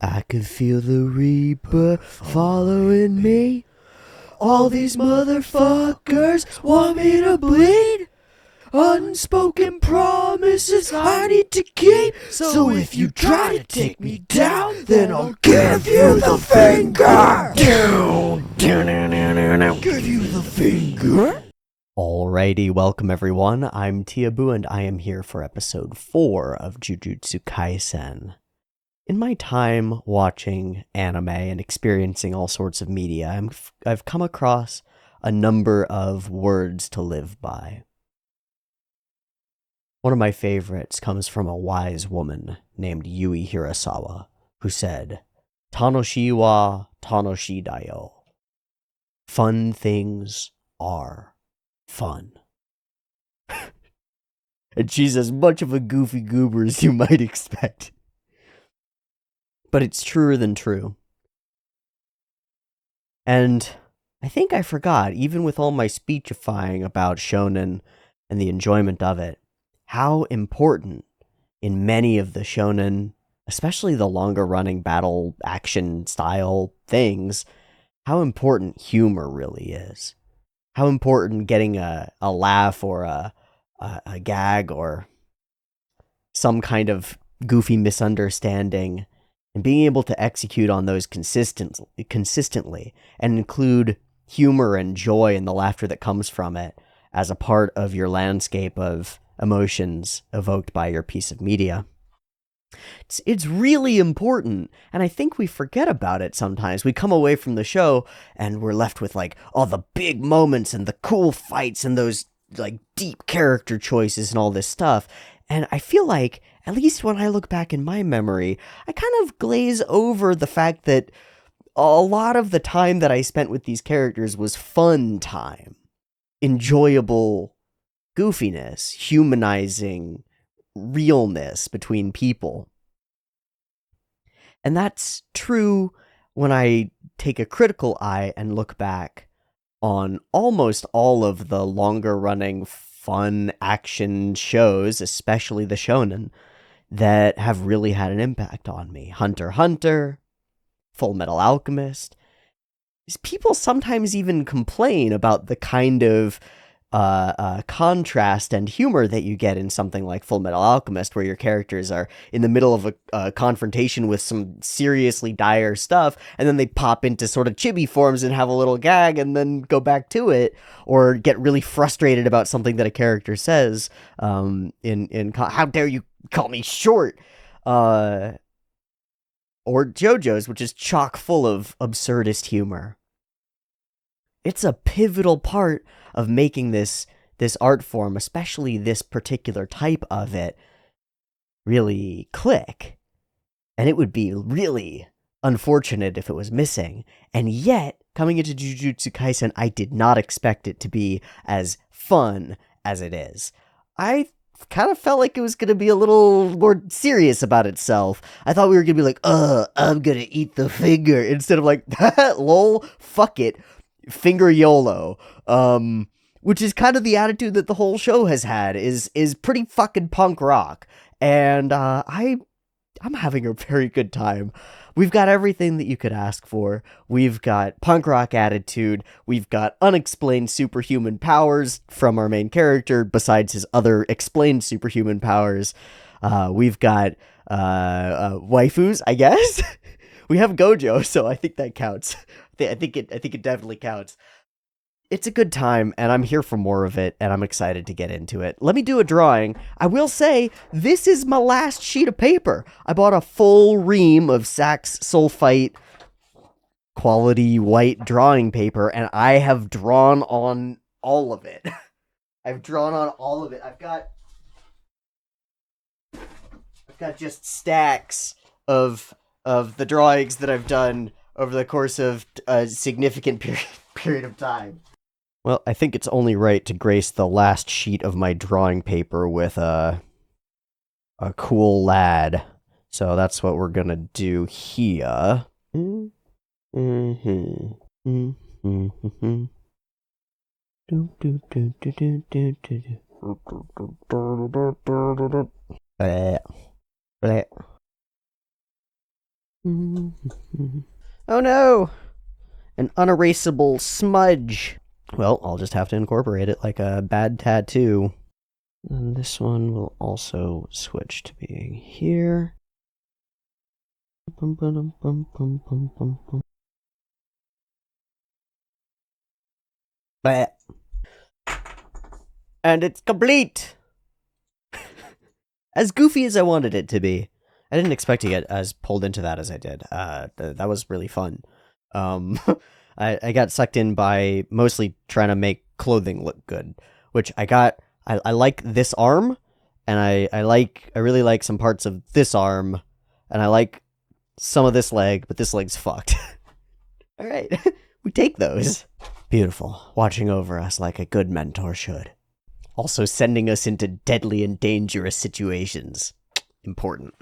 I can feel the Reaper following me. All these motherfuckers want me to bleed. Unspoken promises I need to keep. So if you try to take me down, then I'll give you the finger. Give you the finger. Alrighty, welcome everyone. I'm Teeaboo and I am here for episode 4 of Jujutsu Kaisen. In my time watching anime and experiencing all sorts of media, I've come across a number of words to live by. One of my favorites comes from a wise woman named Yui Hirasawa, who said, "Tanoshi wa tanoshi da yo." Fun things are fun. And she's as much of a goofy goober as you might expect. But it's truer than true. And I think I forgot, even with all my speechifying about shonen and the enjoyment of it, how important in many of the shonen, especially the longer running battle action style things, how important humor really is. How important getting a laugh or a gag or some kind of goofy misunderstanding and being able to execute on those consistently and include humor and joy and the laughter that comes from it as a part of your landscape of emotions evoked by your piece of media. It's really important, and I think we forget about it sometimes. We come away from the show and we're left with like all the big moments and the cool fights and those like deep character choices and all this stuff. And I feel like, at least when I look back in my memory, I kind of glaze over the fact that a lot of the time that I spent with these characters was fun time, enjoyable goofiness, humanizing realness between people. And that's true when I take a critical eye and look back on almost all of the longer running fun action shows, especially the shonen, that have really had an impact on me. Hunter x Hunter, Full Metal Alchemist. People sometimes even complain about the kind of contrast and humor that you get in something like Full Metal Alchemist, where your characters are in the middle of a confrontation with some seriously dire stuff, and then they pop into sort of chibi forms and have a little gag and then go back to it, or get really frustrated about something that a character says, how dare you call me short, or JoJo's, which is chock full of absurdist humor. It's a pivotal part of making this art form, especially this particular type of it, really click. And it would be really unfortunate if it was missing. And yet, coming into Jujutsu Kaisen, I did not expect it to be as fun as it is. I kind of felt like it was going to be a little more serious about itself. I thought we were going to be like, I'm going to eat the finger, instead of like, lol, fuck it, finger YOLO. Which is kind of the attitude that the whole show has had, is pretty fucking punk rock. And I'm having a very good time. We've got everything that you could ask for. We've got punk rock attitude. We've got unexplained superhuman powers from our main character, besides his other explained superhuman powers. We've got waifus, I guess. We have Gojo, so I think that counts. I think it definitely counts. It's a good time, and I'm here for more of it, and I'm excited to get into it. Let me do a drawing. I will say, this is my last sheet of paper. I bought a full ream of Sax Sulfite quality white drawing paper, and I have drawn on all of it. I've drawn on all of it. I've got just stacks of the drawings that I've done over the course of a significant period of time. Well, I think it's only right to grace the last sheet of my drawing paper with a cool lad. So that's what we're gonna do here. Oh no! An unerasable smudge. Well, I'll just have to incorporate it like a bad tattoo. And this one will also switch to being here. And it's complete! As goofy as I wanted it to be. I didn't expect to get as pulled into that as I did. That was really fun. Um, I got sucked in by mostly trying to make clothing look good, which I got. I like this arm, and I really like some parts of this arm, and I like some of this leg, but this leg's fucked. All right, we take those. Beautiful, watching over us like a good mentor should. Also sending us into deadly and dangerous situations. Important.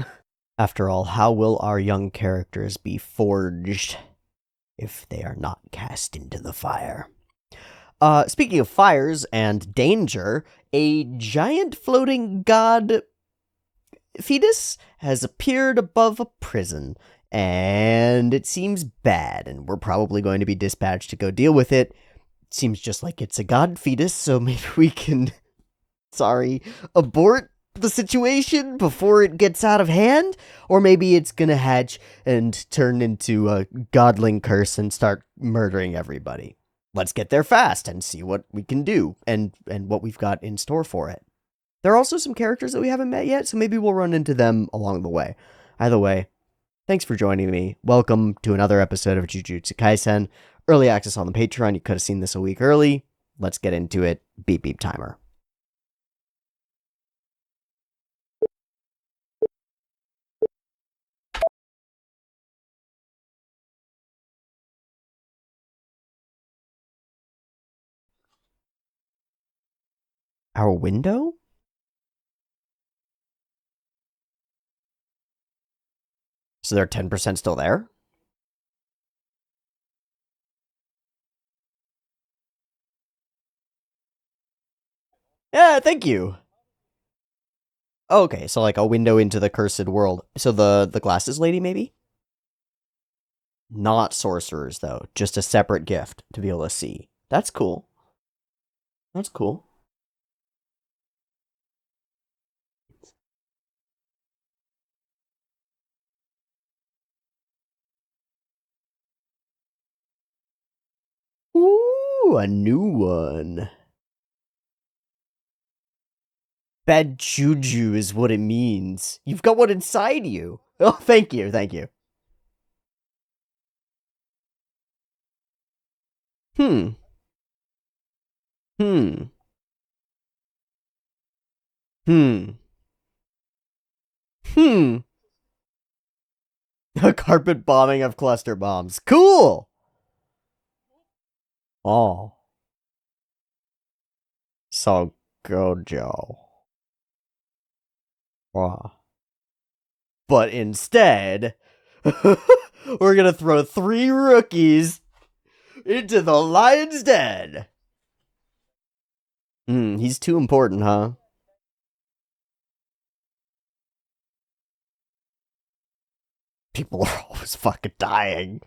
After all, how will our young characters be forged if they are not cast into the fire? Speaking of fires and danger, a giant floating god fetus has appeared above a prison, and it seems bad, and we're probably going to be dispatched to go deal with it. It seems just like it's a god fetus, so maybe we can, abort the situation before it gets out of hand, or maybe it's gonna hatch and turn into a godling curse and start murdering everybody. Let's get there fast and see what we can do and what we've got in store for it. There are also some characters that we haven't met yet, so maybe we'll run into them along the way. Either way, thanks for joining me. Welcome to another episode of Jujutsu Kaisen. Early access on the Patreon. You could have seen this a week early. Let's get into it. Beep beep timer. Our window? So they're 10% still there? Yeah, thank you. Okay, so like a window into the cursed world. So the glasses lady, maybe? Not sorcerers, though. Just a separate gift to be able to see. That's cool. That's cool. Ooh, a new one. Bad juju is what it means. You've got one inside you. Oh, thank you, thank you. Hmm. Hmm. Hmm. Hmm. A carpet bombing of cluster bombs. Cool! Oh. So Gojo. Oh. But instead, we're gonna throw 3 rookies into the lion's den. He's too important, huh? People are always fucking dying.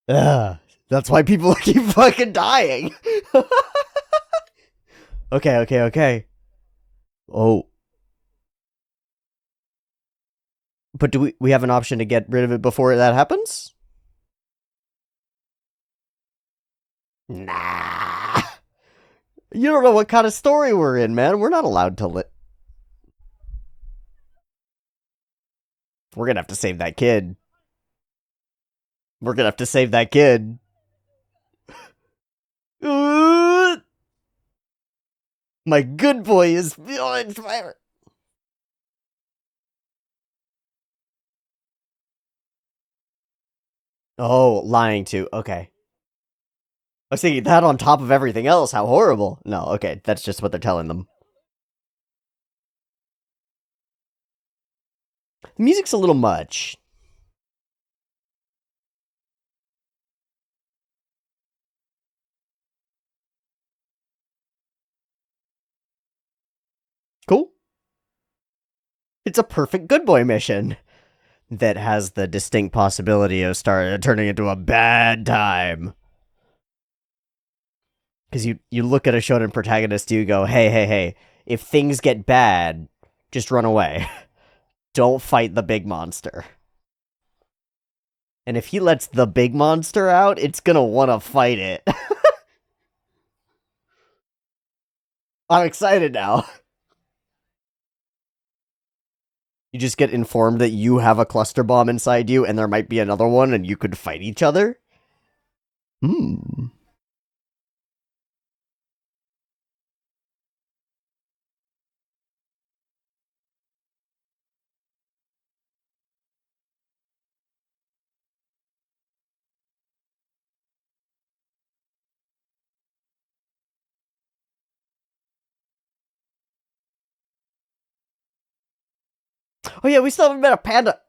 Ugh, that's why people keep fucking dying. Okay. Oh, but do we have an option to get rid of it before that happens? Nah. You don't know what kind of story we're in, man. We're not allowed to We're gonna have to save that kid. We're gonna have to save that kid. My good boy is on fire. Oh, lying to. Okay. I was thinking that on top of everything else. How horrible. No, okay. That's just what they're telling them. The music's a little much. Cool. It's a perfect good boy mission. that has the distinct possibility of turning into a bad time. Because you look at a shonen protagonist, you go, hey, if things get bad, just run away. Don't fight the big monster. And if he lets the big monster out, it's gonna want to fight it. I'm excited now. You just get informed that you have a cluster bomb inside you and there might be another one and you could fight each other? Hmm. Oh yeah, we still haven't met a panda.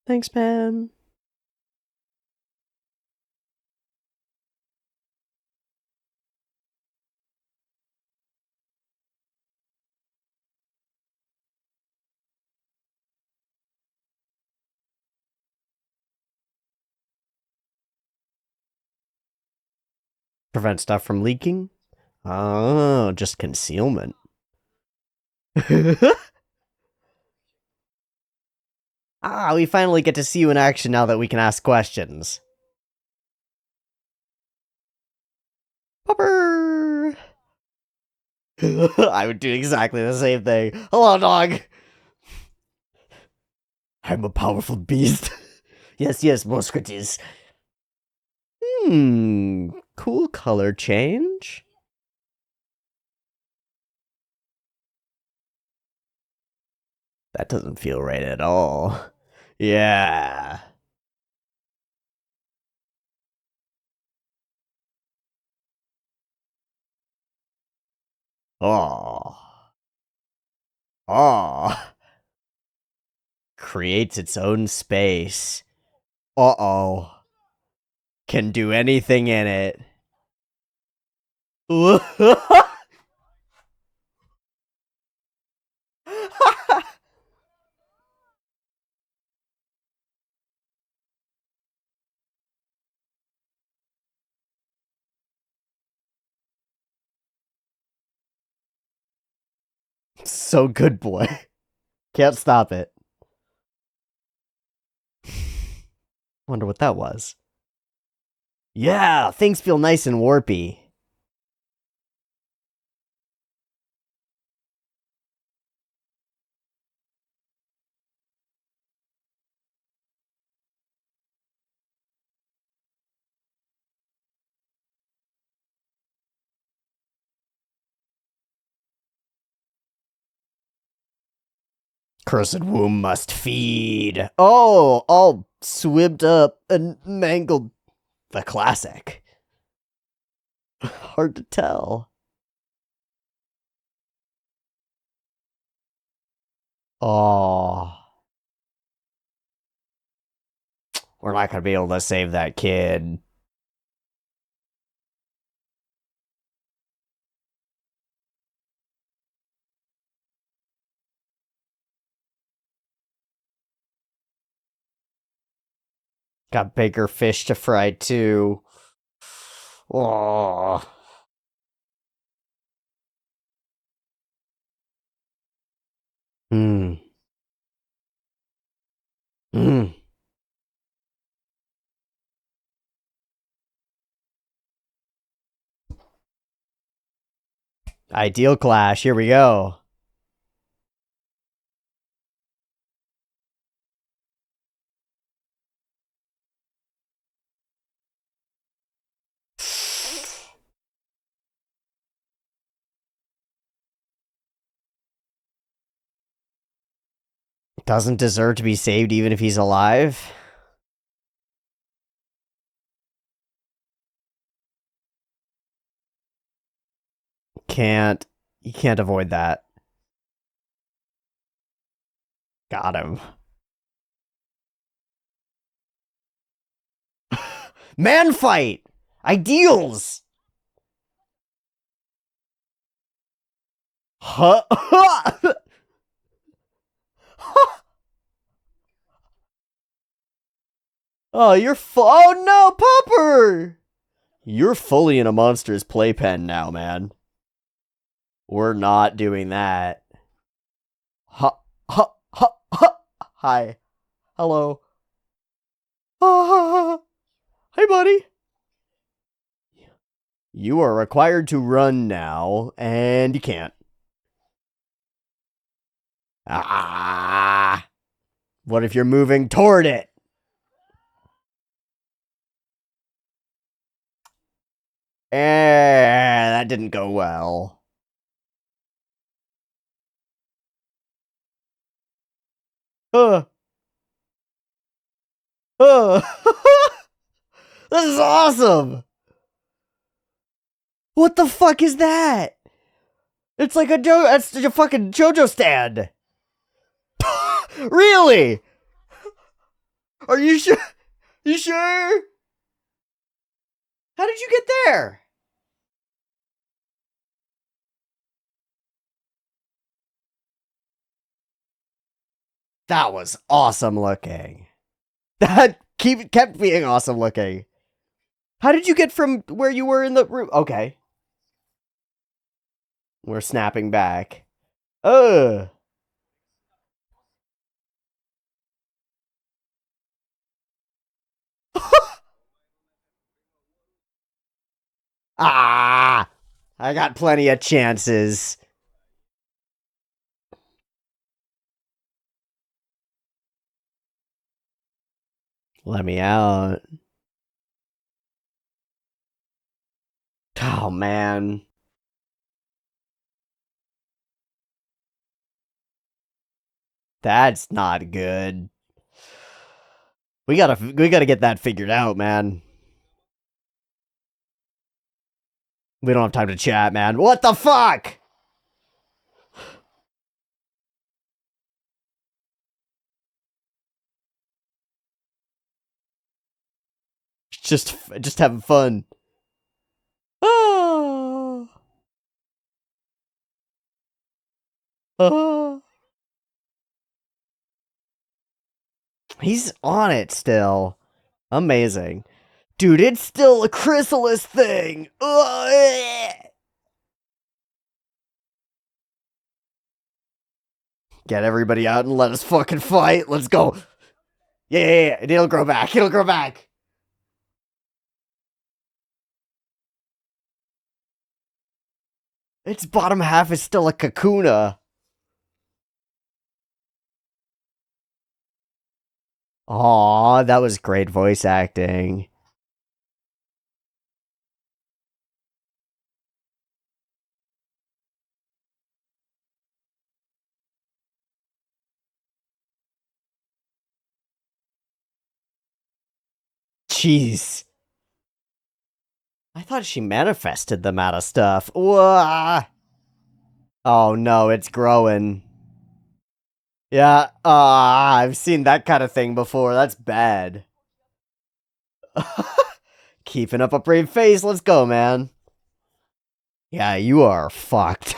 Thanks, man. Prevent stuff from leaking? Oh, just concealment. We finally get to see you in action now that we can ask questions. Popper! I would do exactly the same thing. Hello, dog! I'm a powerful beast. Yes, Mosquitis. Cool color change. That doesn't feel right at all. Yeah. Oh. Oh. Creates its own space. Uh-oh. Can do anything in it. So good, boy. Can't stop it. Wonder what that was. Yeah, things feel nice and warpy. Cursed womb must feed. Oh, all swibbed up and mangled. The classic. Hard to tell. Oh. We're not gonna be able to save that kid. Got bigger fish to fry too. Oh. Hmm. Hmm. Ideal clash. Here we go. Doesn't deserve to be saved even if he's alive? You can't avoid that. Got him. Man fight! Ideals! Huh? Oh, oh no, Popper! You're fully in a monster's playpen now, man. We're not doing that. Ha, ha, ha, ha. Hi. Hello. Ah, hey, buddy. You are required to run now, and you can't. Ah. What if you're moving toward it? That didn't go well. Huh. Huh. This is awesome! What the fuck is that? It's like that's a fucking JoJo stand. Really? Are you sure? You sure? How did you get there? That was awesome looking. That kept being awesome looking. How did you get from where you were in the room? Okay. We're snapping back. Ugh. Ah! I got plenty of chances. Let me out. Oh, man. That's not good. We gotta get that figured out, man. We don't have time to chat, man. What the fuck? Just having fun. Oh. Oh. He's on it still. Amazing. Dude, it's still a chrysalis thing. Ugh. Get everybody out and let us fucking fight. Let's go. Yeah. It'll grow back. It'll grow back. Its bottom half is still a Kakuna. Aw, that was great voice acting. Jeez. I thought she manifested them out of stuff. Wah. Oh no, it's growing. Yeah, I've seen that kind of thing before. That's bad. Keeping up a brave face. Let's go, man. Yeah, you are fucked.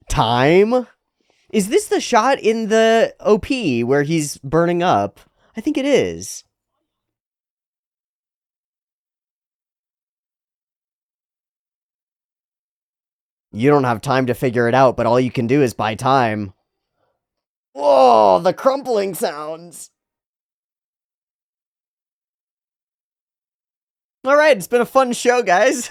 Time? Is this the shot in the OP where he's burning up? I think it is. You don't have time to figure it out, but all you can do is buy time. Whoa, the crumpling sounds. Alright, it's been a fun show, guys.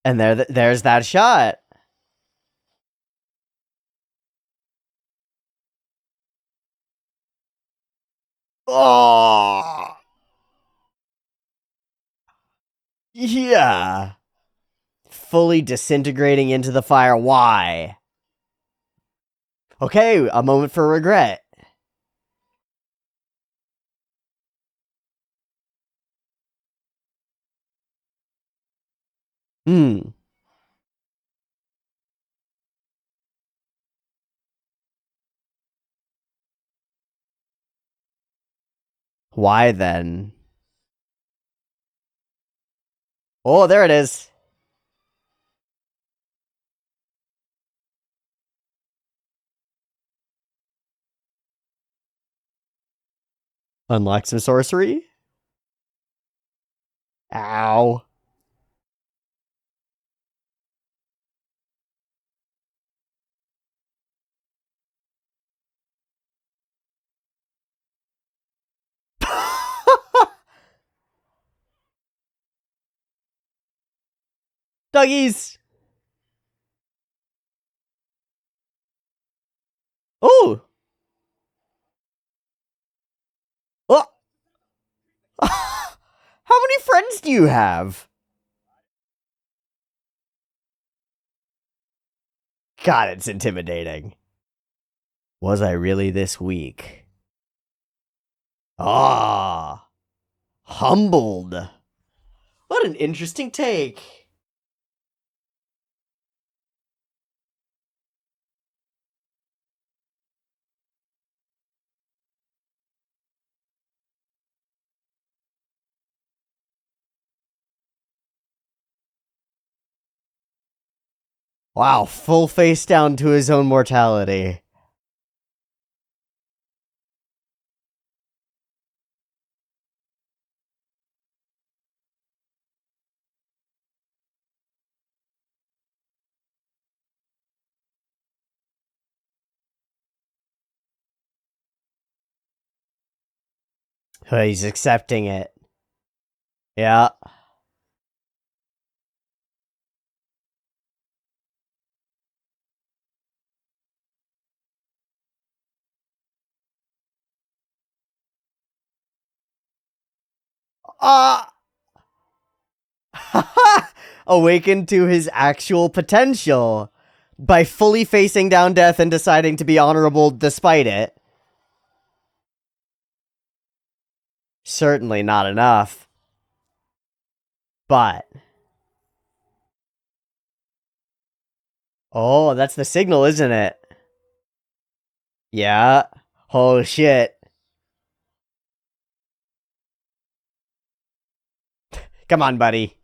And there's that shot. Oh, yeah. Fully disintegrating into the fire. Why? Okay, a moment for regret. Hmm. Why then? Oh, there it is. Unlock some sorcery? Ow. Duggies! Oh! Oh! How many friends do you have? God, it's intimidating. Was I really this weak? Ah, humbled. What an interesting take. Wow, full face down to his own mortality. He's accepting it. Yeah. Ah! Awakened to his actual potential by fully facing down death and deciding to be honorable despite it. Certainly not enough. But. Oh, that's the signal, isn't it? Yeah. Oh, shit. Come on, buddy.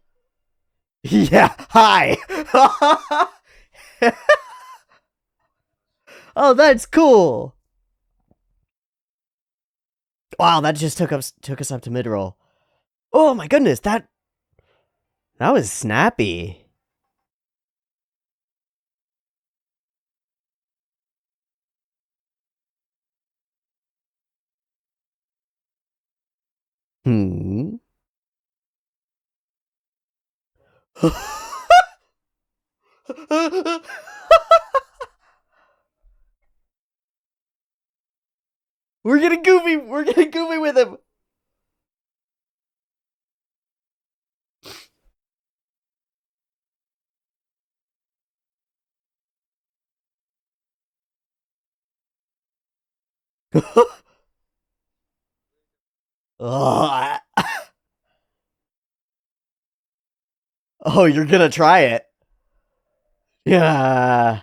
Yeah. Hi. Oh, that's cool. Wow, that just took us up to mid roll. Oh my goodness, that was snappy. Hmm. We're getting goofy. We're getting goofy with him. Oh, oh, you're gonna try it. Yeah.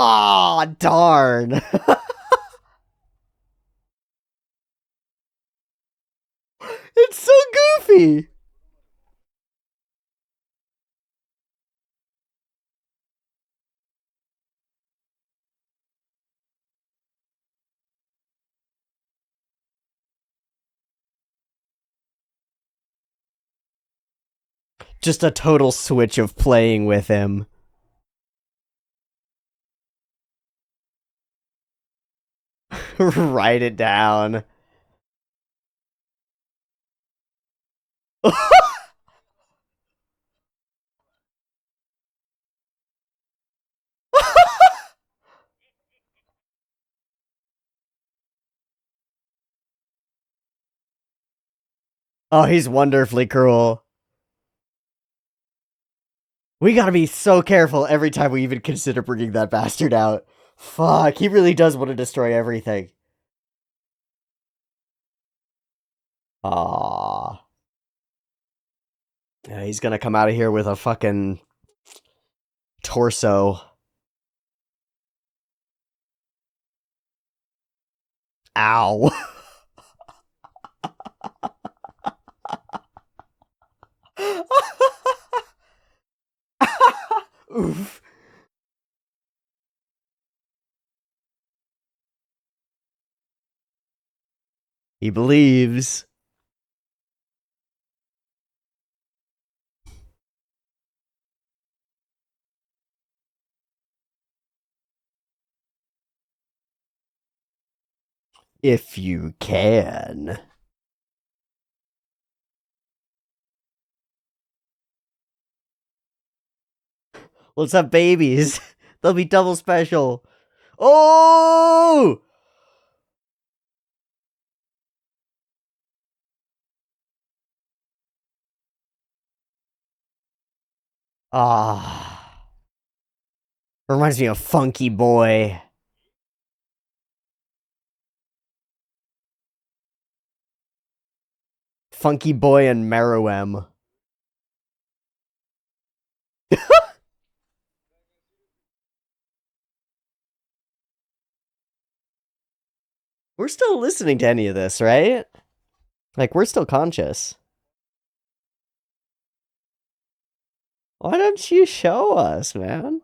Oh, darn. It's so goofy. Just a total switch of playing with him. Write it down. Oh, he's wonderfully cruel. We gotta be so careful every time we even consider bringing that bastard out. Fuck, he really does want to destroy everything. Aww. Yeah, he's gonna come out of here with a fucking torso. Ow. Oof. He believes. If you can. Let's have babies. They'll be double special. Oh! Ah. Reminds me of Funky Boy. Funky Boy and Meruem. We're still listening to any of this, right? Like, we're still conscious. Why don't you show us, man?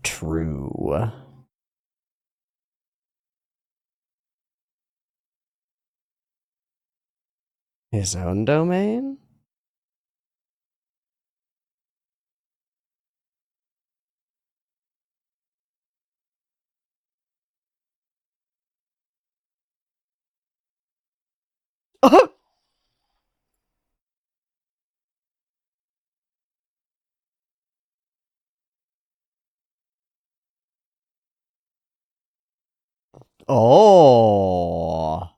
True. His own domain? Oh! Oh.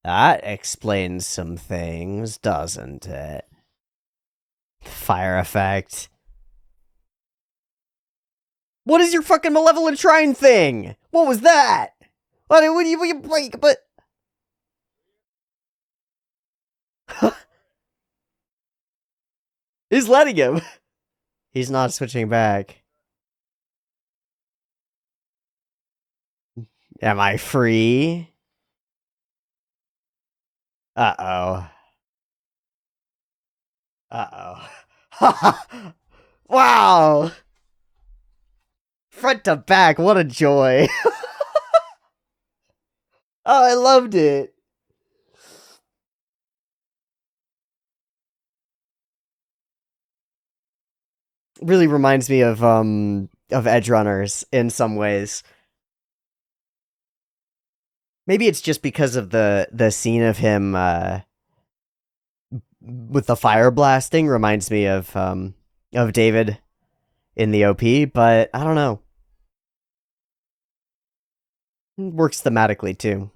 That explains some things, doesn't it? Fire effect. What is your fucking malevolent shrine thing? What was that? What do you break? But he's letting him. He's not switching back. Am I free? Uh-oh. Uh-oh. Wow! Front to back, what a joy. Oh, I loved it. Really reminds me of Edge Runners in some ways. Maybe it's just because of the scene of him with the fire blasting reminds me of David in the OP, but I don't know. It works thematically too.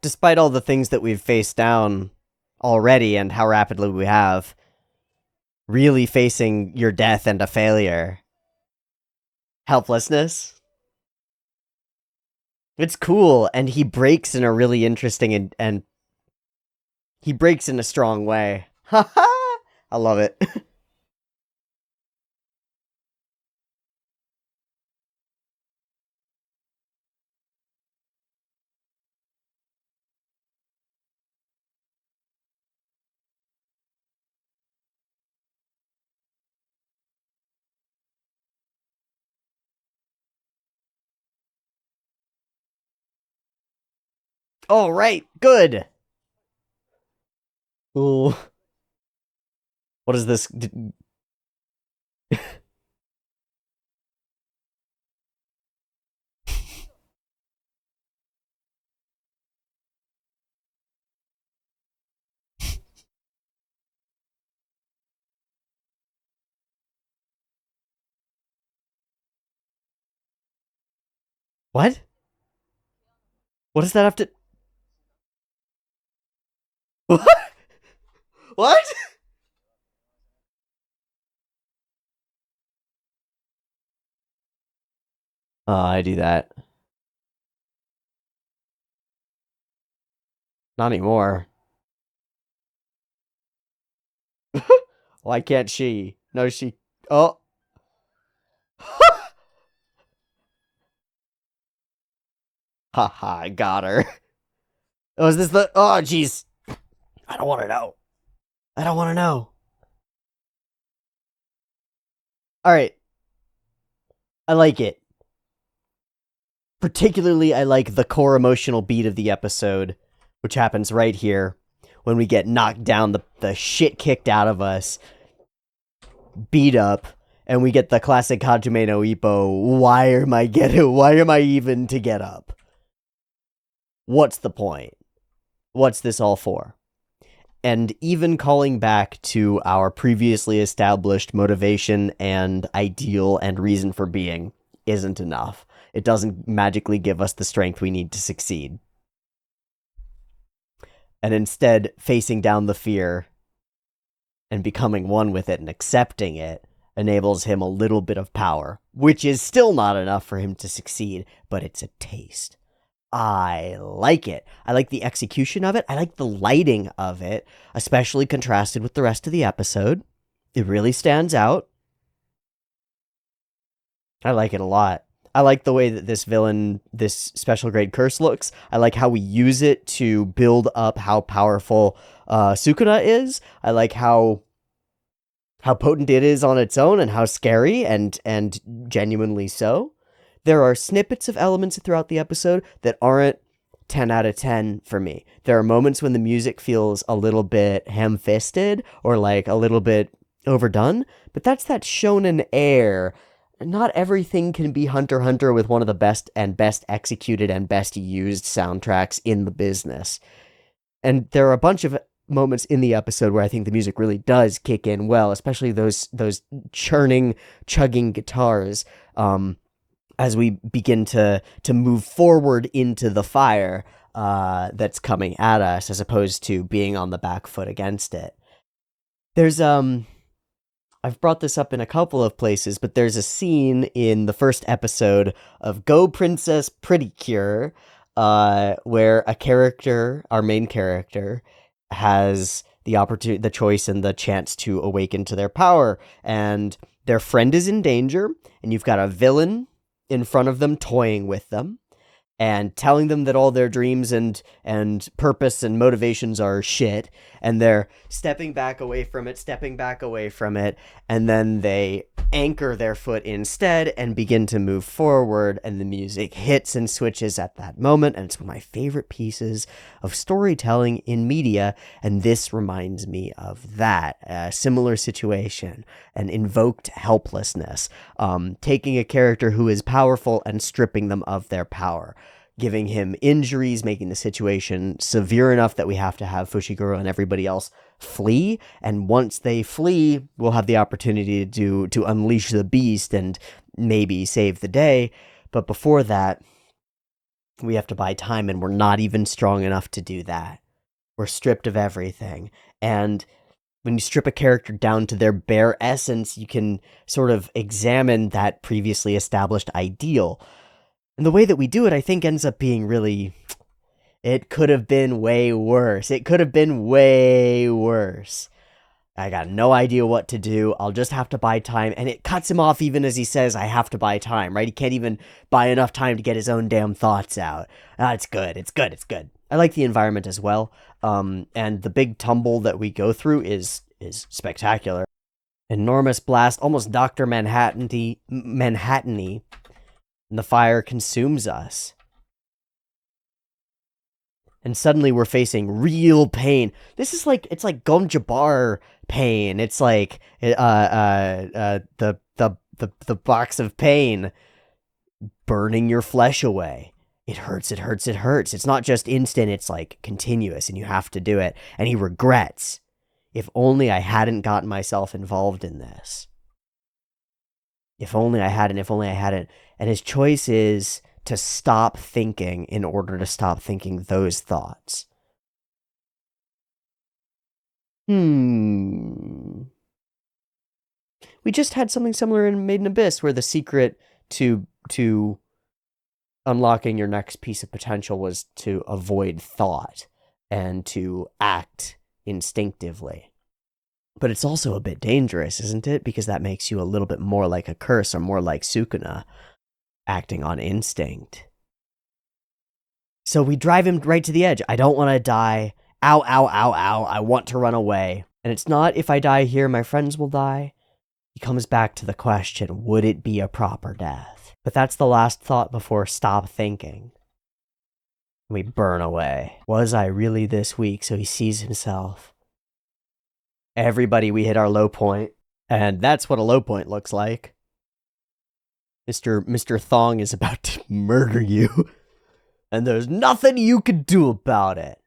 Despite all the things that we've faced down already and how rapidly we have, really facing your death and a failure, helplessness, it's cool, and he breaks in a really interesting and he breaks in a strong way. Haha! I love it. All right, good. Ooh, what is this? What? What does that have to... What? What? Oh, I do that. Not anymore. Why can't she? No, she... Oh. Haha, I got her. Oh, is this the... Oh, jeez. I don't want to know. I don't want to know. Alright. I like it. Particularly, I like the core emotional beat of the episode, which happens right here, when we get knocked down, the shit kicked out of us, beat up, and we get the classic Hajime no Ippo, why am I even to get up? What's the point? What's this all for? And even calling back to our previously established motivation and ideal and reason for being isn't enough. It doesn't magically give us the strength we need to succeed. And instead, facing down the fear and becoming one with it and accepting it enables him a little bit of power, which is still not enough for him to succeed, but it's a taste. I like it. I like the execution of it. I like the lighting of it, especially contrasted with the rest of the episode. It really stands out. I like it a lot. I like the way that this special grade curse looks. I like how we use it to build up how powerful Sukuna is. I like how potent it is on its own and how scary and genuinely so. There are snippets of elements throughout the episode that aren't 10 out of 10 for me. There are moments when the music feels a little bit ham-fisted or like a little bit overdone, but that's that shonen air. Not everything can be Hunter x Hunter with one of the best executed and best used soundtracks in the business. And there are a bunch of moments in the episode where I think the music really does kick in well, especially those chugging guitars. As we begin to move forward into the fire that's coming at us, as opposed to being on the back foot against it. There's I've brought this up in a couple of places, but there's a scene in the first episode of Go Princess Pretty Cure, where a character, our main character, has the opportunity, the choice, and the chance to awaken to their power, and their friend is in danger, and you've got a villain in front of them toying with them and telling them that all their dreams and purpose and motivations are shit, and they're stepping back away from it, and then they anchor their foot instead and begin to move forward, and the music hits and switches at that moment, and it's one of my favorite pieces of storytelling in media, and this reminds me of that. A similar situation, an invoked helplessness, taking a character who is powerful and stripping them of their power, giving him injuries, making the situation severe enough that we have to have Fushiguro and everybody else flee. And once they flee, we'll have the opportunity to unleash the beast and maybe save the day. But before that, we have to buy time, and we're not even strong enough to do that. We're stripped of everything. And when you strip a character down to their bare essence, you can sort of examine that previously established ideal. And the way that we do it, I think, ends up being really... It could have been way worse. I got no idea what to do. I'll just have to buy time. And it cuts him off even as he says, I have to buy time, right? He can't even buy enough time to get his own damn thoughts out. It's good. I like the environment as well. And the big tumble that we go through is spectacular. Enormous blast, almost Dr. Manhattan-y, and the fire consumes us. And suddenly we're facing real pain. This is like, it's like Gonjabar pain. It's like the box of pain burning your flesh away. It hurts. It's not just instant, it's like continuous, and you have to do it. And he regrets, if only I hadn't gotten myself involved in this. If only I hadn't. And his choice is to stop thinking in order to stop thinking those thoughts. We just had something similar in Made in Abyss, where the secret to unlocking your next piece of potential was to avoid thought and to act instinctively. But it's also a bit dangerous, isn't it? Because that makes you a little bit more like a curse, or more like Sukuna, acting on instinct. So we drive him right to the edge. I don't want to die. Ow, ow, ow, ow. I want to run away. And it's not, if I die here, my friends will die. He comes back to the question, would it be a proper death? But that's the last thought before stop thinking. We burn away. Was I really this weak? So he sees himself. Everybody, we hit our low point. And that's what a low point looks like. Mr. Thong is about to murder you. And there's nothing you can do about it.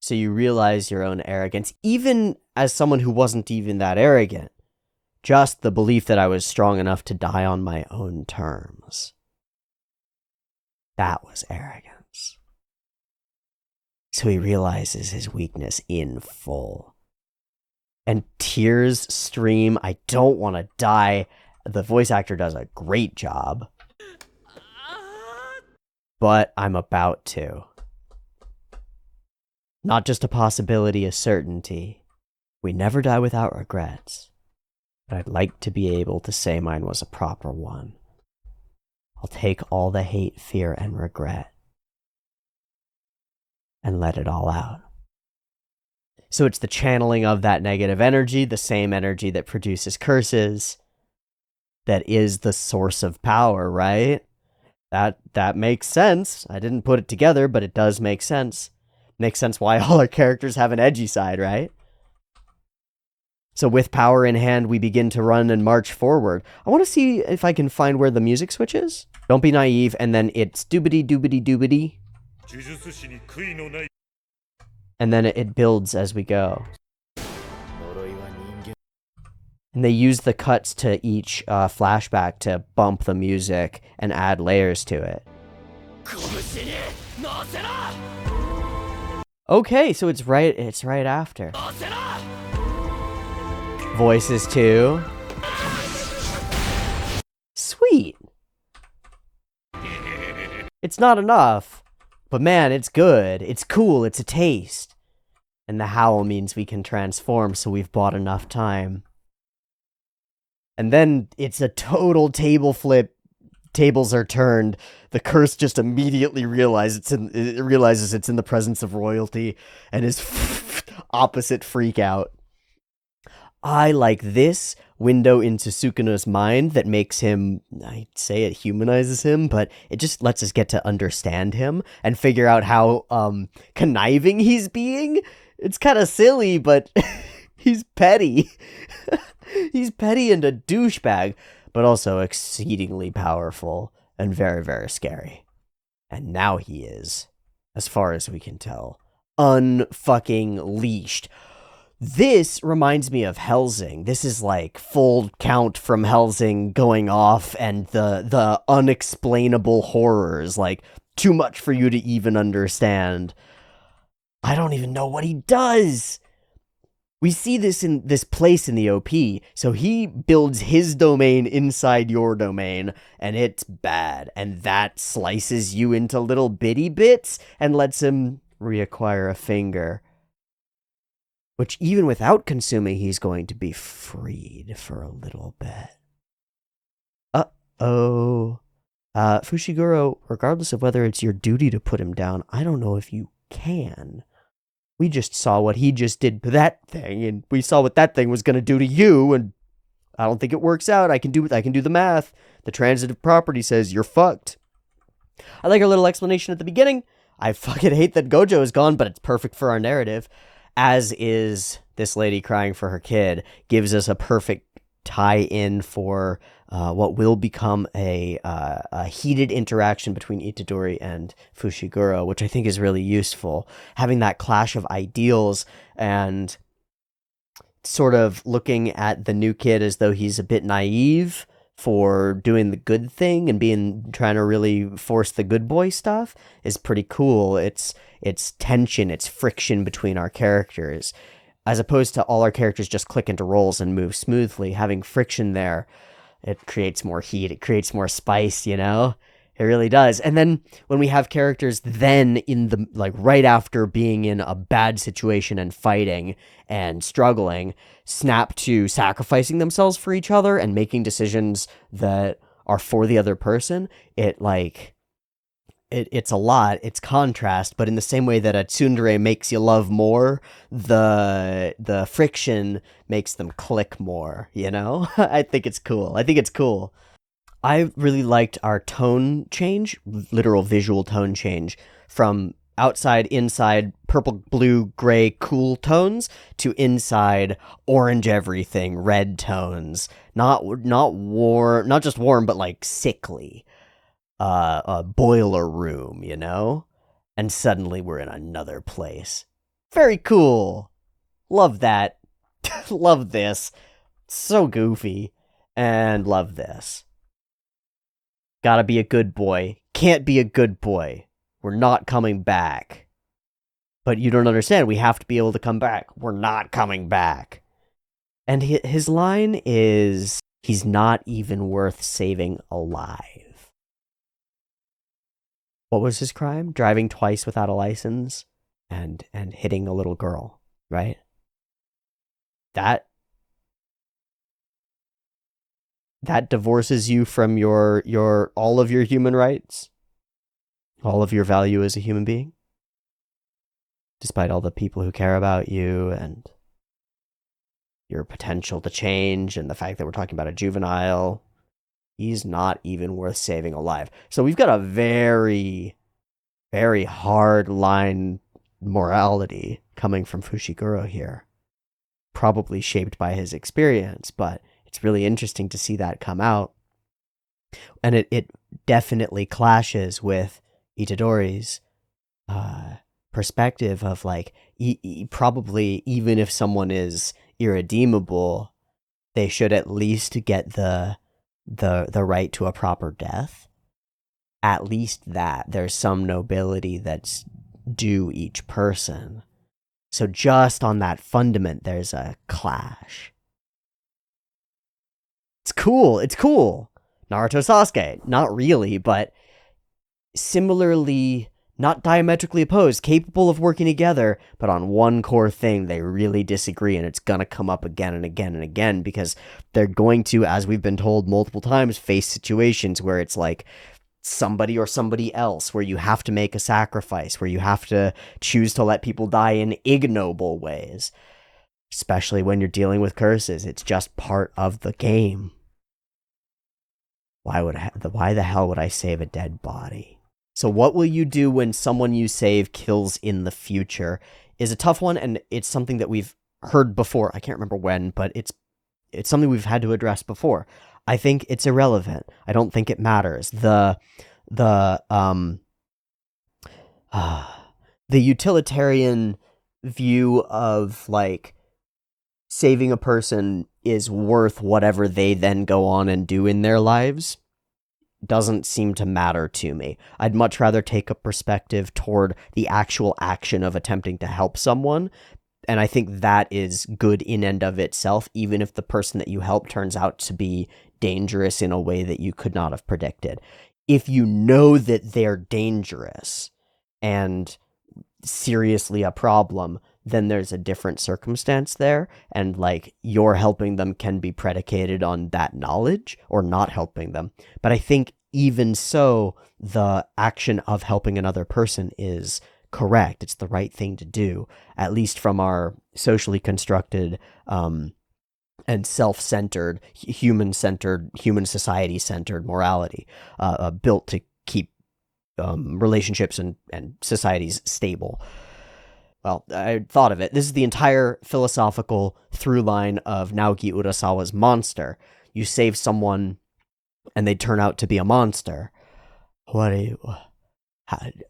So you realize your own arrogance, even as someone who wasn't even that arrogant. Just the belief that I was strong enough to die on my own terms. That was arrogance. So he realizes his weakness in full. And tears stream. I don't want to die. The voice actor does a great job. But I'm about to. Not just a possibility, a certainty. We never die without regrets. But I'd like to be able to say mine was a proper one. I'll take all the hate, fear, and regret and let it all out. So it's the channeling of that negative energy, the same energy that produces curses, that is the source of power, right? That makes sense. I didn't put it together, but it does make sense. Makes sense why all our characters have an edgy side, right? So with power in hand, we begin to run and march forward. I want to see if I can find where the music switches. Don't be naive, and then it's doobity doobity doobity. And then it builds as we go. And they use the cuts to each flashback to bump the music and add layers to it. Okay, so it's right after. Voices too. Sweet. It's not enough, but man, it's good. It's cool. It's a taste. And the howl means we can transform, so we've bought enough time. And then it's a total table flip. Tables are turned. The curse just immediately realizes it's in the presence of royalty and is opposite freak out. I like this window into Sukuna's mind that makes him, I'd say it humanizes him, but it just lets us get to understand him and figure out how conniving he's being. It's kind of silly, but he's petty. He's petty and a douchebag, but also exceedingly powerful and very, very scary. And now he is, as far as we can tell, unfucking leashed. This reminds me of Helsing. This is like full count from Helsing going off and the unexplainable horrors, like too much for you to even understand. I don't even know what he does. We see this in this place in the OP, so he builds his domain inside your domain, and it's bad, and that slices you into little bitty bits and lets him reacquire a finger. Which even without consuming, he's going to be freed for a little bit. Uh-oh. Fushiguro, regardless of whether it's your duty to put him down, I don't know if you can. We just saw what he just did to that thing, and we saw what that thing was going to do to you, and I don't think it works out. I can do the math. The transitive property says you're fucked. I like our little explanation at the beginning. I fucking hate that Gojo is gone, but it's perfect for our narrative. As is this lady crying for her kid, gives us a perfect tie-in for what will become a heated interaction between Itadori and Fushiguro, which I think is really useful. Having that clash of ideals and sort of looking at the new kid as though he's a bit naive, for doing the good thing and trying to really force the good boy stuff is pretty cool. It's tension, it's friction between our characters. As opposed to all our characters just click into roles and move smoothly, having friction there, it creates more heat, it creates more spice, you know? It really does. And then when we have characters then in the, like, right after being in a bad situation and fighting and struggling, snap to sacrificing themselves for each other and making decisions that are for the other person, it's a lot. It's contrast, but in the same way that a tsundere makes you love more, the friction makes them click more, you know? I think it's cool. I think it's cool. I really liked our tone change, literal visual tone change, from outside, inside, purple, blue, gray, cool tones to inside, orange everything, red tones. Not warm, not just warm, but like sickly. A boiler room, you know? And suddenly we're in another place. Very cool. Love that. Love this. So goofy. And love this. Gotta be a good boy. Can't be a good boy. We're not coming back. But you don't understand. We have to be able to come back. We're not coming back. And his line is, he's not even worth saving alive. What was his crime? Driving twice without a license and hitting a little girl, right? That divorces you from your all of your human rights, all of your value as a human being, despite all the people who care about you and your potential to change and the fact that we're talking about a juvenile. He's not even worth saving alive. So we've got a very, very hard line morality coming from Fushiguro here, probably shaped by his experience, but it's really interesting to see that come out. And it definitely clashes with Itadori's perspective of, like, probably even if someone is irredeemable, they should at least get the right to a proper death. At least that. There's some nobility that's due each person. So just on that fundament, there's a clash. It's cool. It's cool. Naruto Sasuke. Not really, but similarly, not diametrically opposed, capable of working together, but on one core thing, they really disagree, and it's gonna come up again and again and again, because they're going to, as we've been told multiple times, face situations where it's like somebody or somebody else, where you have to make a sacrifice, where you have to choose to let people die in ignoble ways. Especially when you're dealing with curses, it's just part of the game. Why the hell would I save a dead body? So what will you do when someone you save kills in the future is a tough one, and it's something that we've heard before. I can't remember when, but it's something we've had to address before. I think it's irrelevant. I don't think it matters. The utilitarian view of, like, saving a person is worth whatever they then go on and do in their lives doesn't seem to matter to me. I'd much rather take a perspective toward the actual action of attempting to help someone, and I think that is good in and of itself, even if the person that you help turns out to be dangerous in a way that you could not have predicted. If you know that they're dangerous and seriously a problem, then there's a different circumstance there, and, like, your helping them can be predicated on that knowledge or not helping them. But I think even so, the action of helping another person is correct. It's the right thing to do, at least from our socially constructed and self-centered, human society-centered morality, built to keep relationships and societies stable. Well, I thought of it. This is the entire philosophical through line of Naoki Urasawa's Monster. You save someone, and they turn out to be a monster.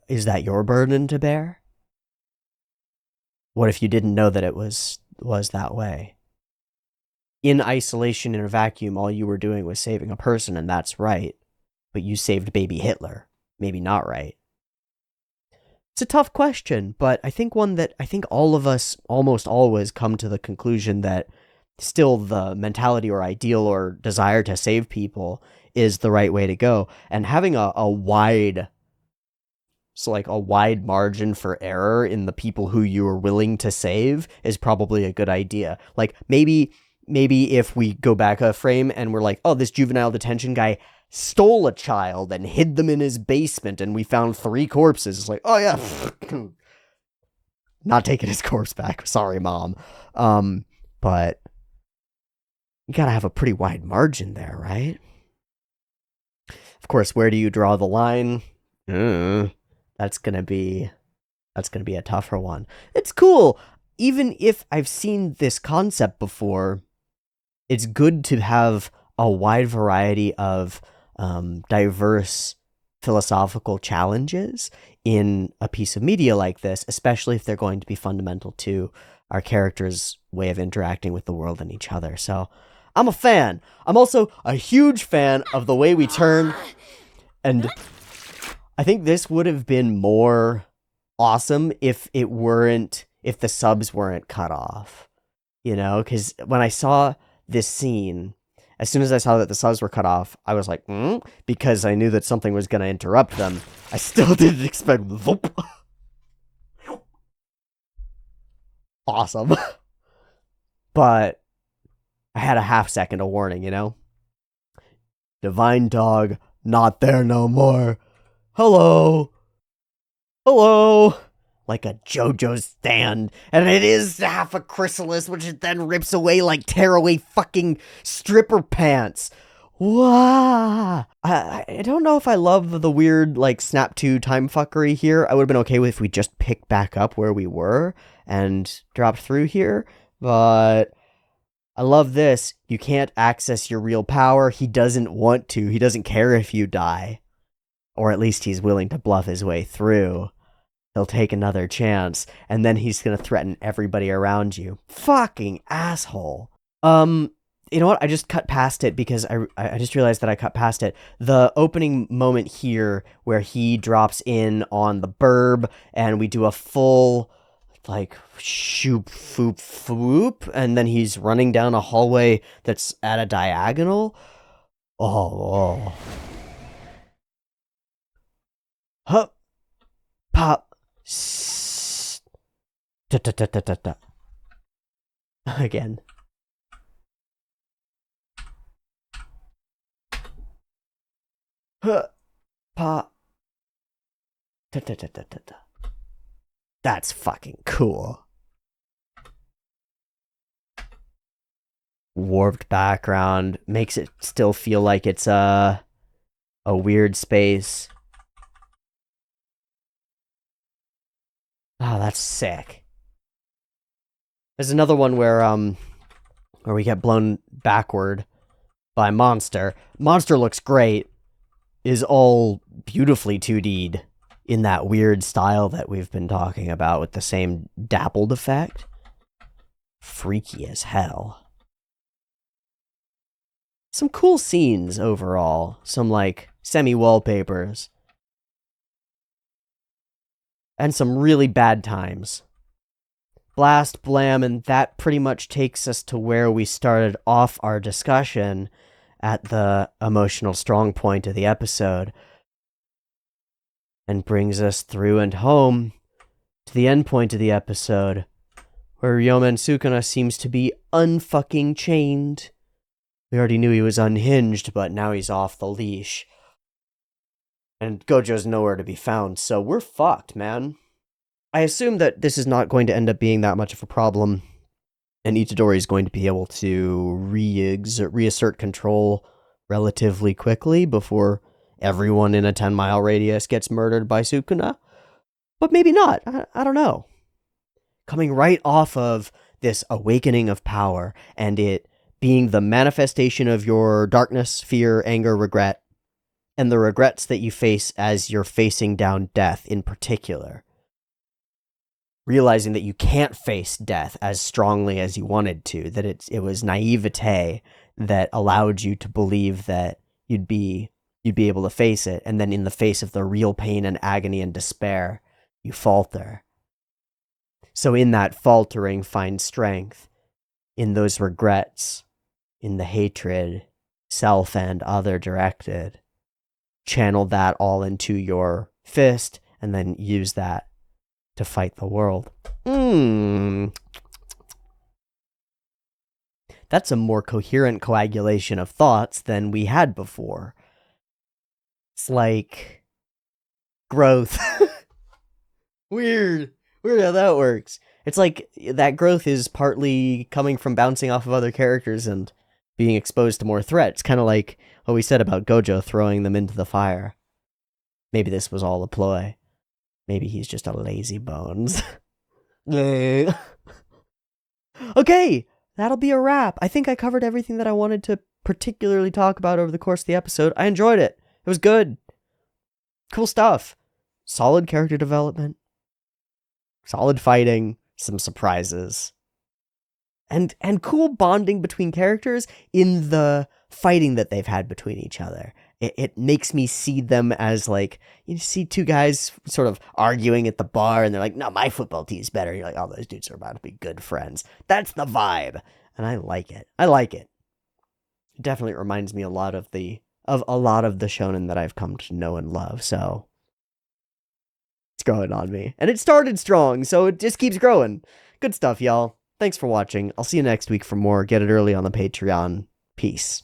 Is that your burden to bear? What if you didn't know that it was that way? in isolation in a vacuum, all you were doing was saving a person, and that's right. But you saved baby Hitler. Maybe not right. It's a tough question, but I think one that I think all of us almost always come to the conclusion that still the mentality or ideal or desire to save people is the right way to go. And having a wide, so like a wide margin for error in the people who you are willing to save is probably a good idea. Like maybe if we go back a frame and we're like, oh, this juvenile detention guy stole a child and hid them in his basement and we found 3 corpses. It's like, oh yeah, not taking his corpse back. Sorry, Mom. But you gotta have a pretty wide margin there, right? Of course, where do you draw the line? That's gonna be a tougher one. It's cool. Even if I've seen this concept before, it's good to have a wide variety of diverse philosophical challenges in a piece of media like this, especially if they're going to be fundamental to our characters' way of interacting with the world and each other. So I'm a fan. I'm also a huge fan of the way we turn, and I think this would have been more awesome if the subs weren't cut off, you know, because when I saw this scene, as soon as I saw that the subs were cut off, I was like, because I knew that something was going to interrupt them. I still didn't expect Voop. Awesome. But I had a half second of warning, you know? Divine dog, not there no more. Hello. Hello. Like a JoJo stand, and it is half a chrysalis, which it then rips away like tearaway fucking stripper pants. Wow. I don't know if I love the weird, like, snap to time fuckery here. I would have been okay with if we just picked back up where we were and dropped through here, but I love this. You can't access your real power. He doesn't want to. He doesn't care if you die. Or at least he's willing to bluff his way through. He'll take another chance, and then he's gonna threaten everybody around you. Fucking asshole. You know what? I just cut past it because I just realized that I cut past it. The opening moment here where he drops in on the burb, and we do a full, like, shoop, foop, foop, and then he's running down a hallway that's at a diagonal. Oh. Hup. Pop. Da. Again. Huh. Pop. Da. That's fucking cool. Warped background makes it still feel like it's a weird space. Oh, that's sick. There's another one where we get blown backward by Monster. Monster looks great. Is all beautifully 2D'd in that weird style that we've been talking about with the same dappled effect. Freaky as hell. Some cool scenes overall. Some, like, semi-wallpapers. And some really bad times. Blast, blam, and that pretty much takes us to where we started off our discussion at the emotional strong point of the episode. And brings us through and home to the end point of the episode, where Ryomen Sukuna seems to be unfucking chained. We already knew he was unhinged, but now he's off the leash. And Gojo's nowhere to be found, so we're fucked, man. I assume that this is not going to end up being that much of a problem, and Itadori is going to be able to reassert control relatively quickly before everyone in a 10-mile radius gets murdered by Sukuna. But maybe not. I don't know. Coming right off of this awakening of power, and it being the manifestation of your darkness, fear, anger, regret, and the regrets that you face as you're facing down death in particular. realizing that you can't face death as strongly as you wanted to, that it was naivete that allowed you to believe that you'd be able to face it, and then in the face of the real pain and agony and despair, you falter. So in that faltering, find strength. In those regrets, in the hatred, self and other directed. Channel that all into your fist, and then use that to fight the world. That's a more coherent coagulation of thoughts than we had before. It's like growth. Weird how that works. It's like that growth is partly coming from bouncing off of other characters and being exposed to more threats. Kind of like what we said about Gojo throwing them into the fire. Maybe this was all a ploy. Maybe he's just a lazy bones. Okay, that'll be a wrap. I think I covered everything that I wanted to particularly talk about over the course of the episode. I enjoyed it. It was good. Cool stuff. Solid character development. Solid fighting. Some surprises. And cool bonding between characters in the fighting that they've had between each other. It makes me see them as like, you see two guys sort of arguing at the bar and they're like, no, my football team's better. And you're like, oh, those dudes are about to be good friends. That's the vibe. And I like it. It definitely reminds me a lot of the shonen that I've come to know and love. So it's growing on me. And it started strong, so it just keeps growing. Good stuff, y'all. Thanks for watching. I'll see you next week for more. Get it early on the Patreon. Peace.